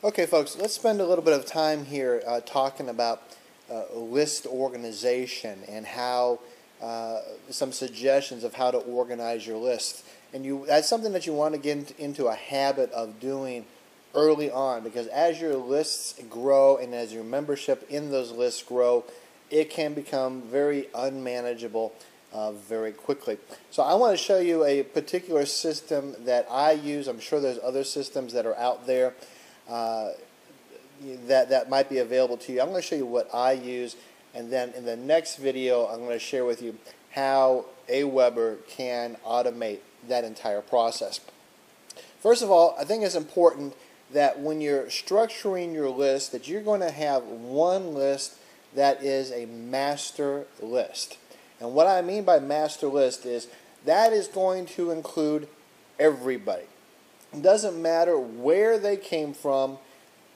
Okay, folks, let's spend a little bit of time here talking about list organization and how some suggestions of how to organize your list. And that's something that you want to get into a habit of doing early on, because as your lists grow and as your membership in those lists grow, it can become very unmanageable very quickly. So I want to show you a particular system that I use. I'm sure there's other systems that are out there that might be available to you. I'm going to show you what I use, and then in the next video I'm going to share with you how Aweber can automate that entire process. First of all, I think it's important that when you're structuring your list, that you're going to have one list that is a master list. And what I mean by master list is that is going to include everybody. It doesn't matter where they came from,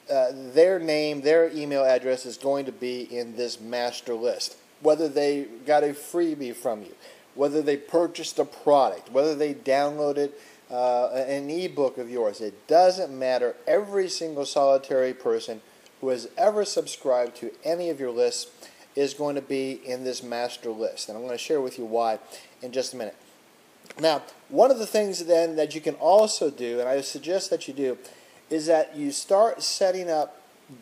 their name, their email address is going to be in this master list. Whether they got a freebie from you, whether they purchased a product, whether they downloaded an ebook of yours, it doesn't matter. Every single solitary person who has ever subscribed to any of your lists is going to be in this master list. And I'm going to share with you why in just a minute. Now, one of the things then that you can also do, and I suggest that you do, is that you start setting up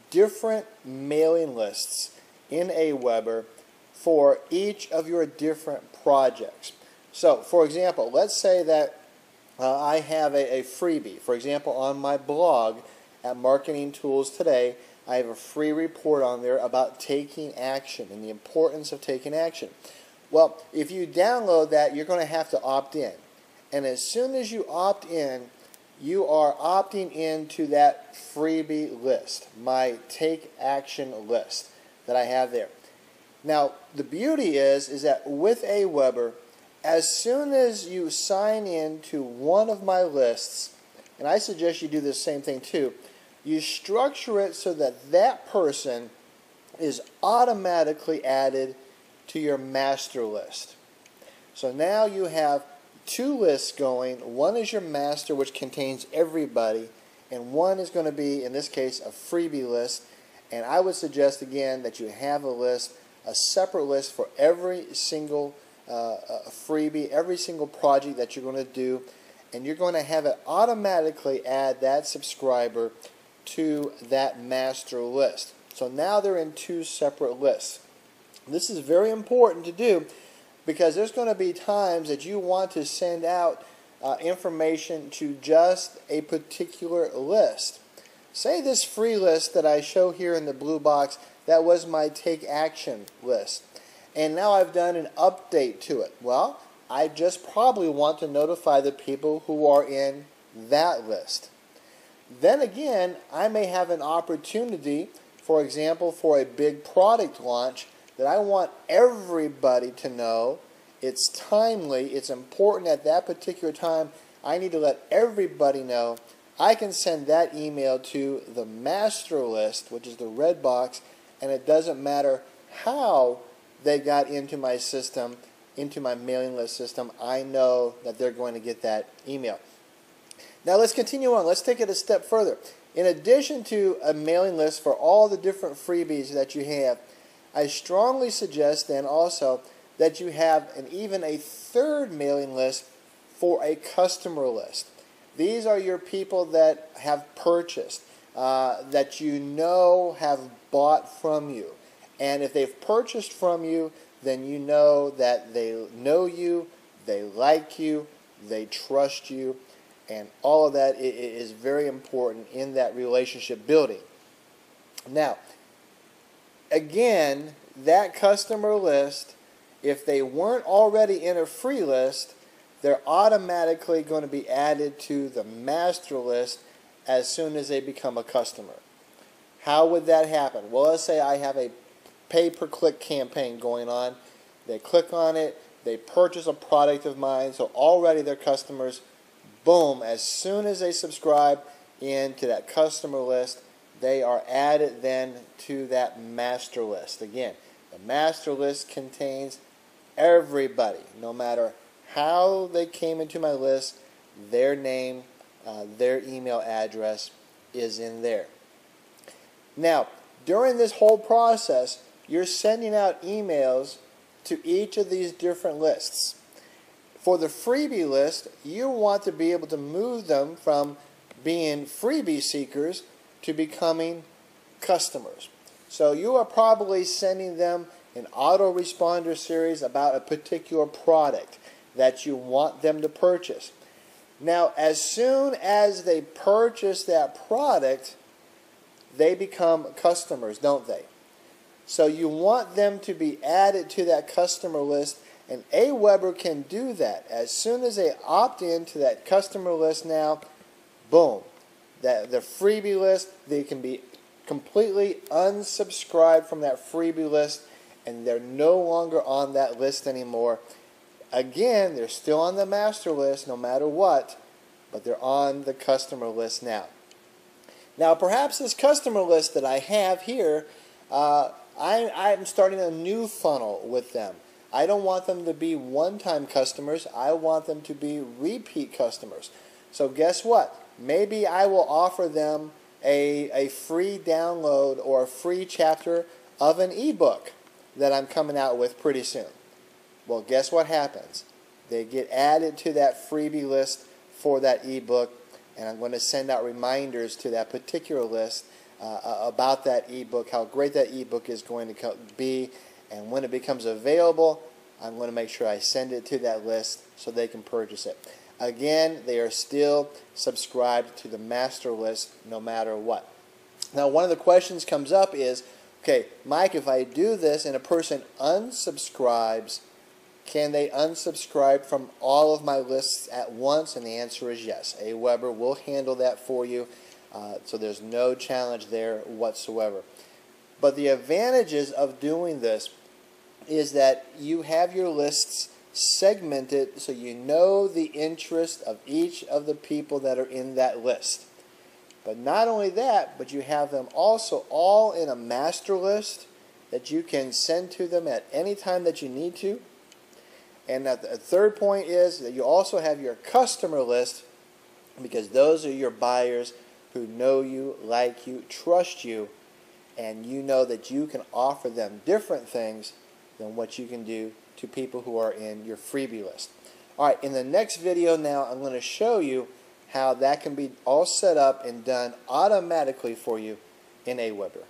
different mailing lists in Aweber for each of your different projects. So, for example, let's say that I have a freebie. For example, on my blog at Marketing Tools Today, I have a free report on there about taking action and the importance of taking action. Well, if you download that, you're going to have to opt in. And as soon as you opt in, you are opting into that freebie list, my take action list that I have there. Now, the beauty is that with Aweber, as soon as you sign in to one of my lists, and I suggest you do the same thing too, you structure it so that that person is automatically added to your master list. So now you have two lists going. One is your master, which contains everybody, and one is going to be, in this case, a freebie list. And I would suggest again that you have a separate list for every single freebie, every single project that you're going to do, and you're going to have it automatically add that subscriber to that master list. So now they're in two separate lists. This is very important to do because there's going to be times that you want to send out information to just a particular list. Say this free list that I show here in the blue box, that was my take action list. And now I've done an update to it. Well, I just probably want to notify the people who are in that list. Then again, I may have an opportunity, for example, for a big product launch that I want everybody to know. It's timely, it's important at that particular time. I need to let everybody know. I can send that email to the master list, which is the red box, and it doesn't matter how they got into my system, into my mailing list system. I know that they're going to get that email. Now let's continue on. Let's take it a step further. In addition to a mailing list for all the different freebies that you have, I strongly suggest then also that you have even a third mailing list for a customer list. These are your people that have purchased, that you know have bought from you. And if they've purchased from you, then you know that they know you, they like you, they trust you, and all of that is very important in that relationship building. Now, again, that customer list, if they weren't already in a free list, they're automatically going to be added to the master list as soon as they become a customer. How would that happen? Well, let's say I have a pay-per-click campaign going on. They click on it, they purchase a product of mine, so already they're customers. Boom, as soon as they subscribe into that customer list, they are added then to that master list. Again, the master list contains everybody, no matter how they came into my list, their name, their email address is in there. Now, during this whole process, you're sending out emails to each of these different lists. For the freebie list, you want to be able to move them from being freebie seekers to becoming customers. So you are probably sending them an autoresponder series about a particular product that you want them to purchase. Now, as soon as they purchase that product, they become customers, don't they? So you want them to be added to that customer list, and Aweber can do that. As soon as they opt into that customer list now, boom, the freebie list, they can be completely unsubscribed from that freebie list, and they're no longer on that list anymore. Again, they're still on the master list no matter what, but they're on the customer list now. Now, perhaps this customer list that I have here, I'm starting a new funnel with them. I don't want them to be one-time customers. I want them to be repeat customers. So guess what? Maybe I will offer them a free download or a free chapter of an ebook that I'm coming out with pretty soon. Well, guess what happens? They get added to that freebie list for that ebook, and I'm going to send out reminders to that particular list about that ebook, how great that ebook is going to be, and when it becomes available, I'm going to make sure I send it to that list so they can purchase it. Again, they are still subscribed to the master list no matter what. Now, one of the questions comes up is, okay, Mike, if I do this and a person unsubscribes, can they unsubscribe from all of my lists at once? And the answer is yes. Aweber will handle that for you, so there's no challenge there whatsoever. But the advantages of doing this is that you have your lists segmented so you know the interest of each of the people that are in that list. But not only that, but you have them also all in a master list that you can send to them at any time that you need to. And the third point is that you also have your customer list, because those are your buyers who know you, like you, trust you, and you know that you can offer them different things than what you can do to people who are in your freebie list. Alright, in the next video now, I'm going to show you how that can be all set up and done automatically for you in Aweber.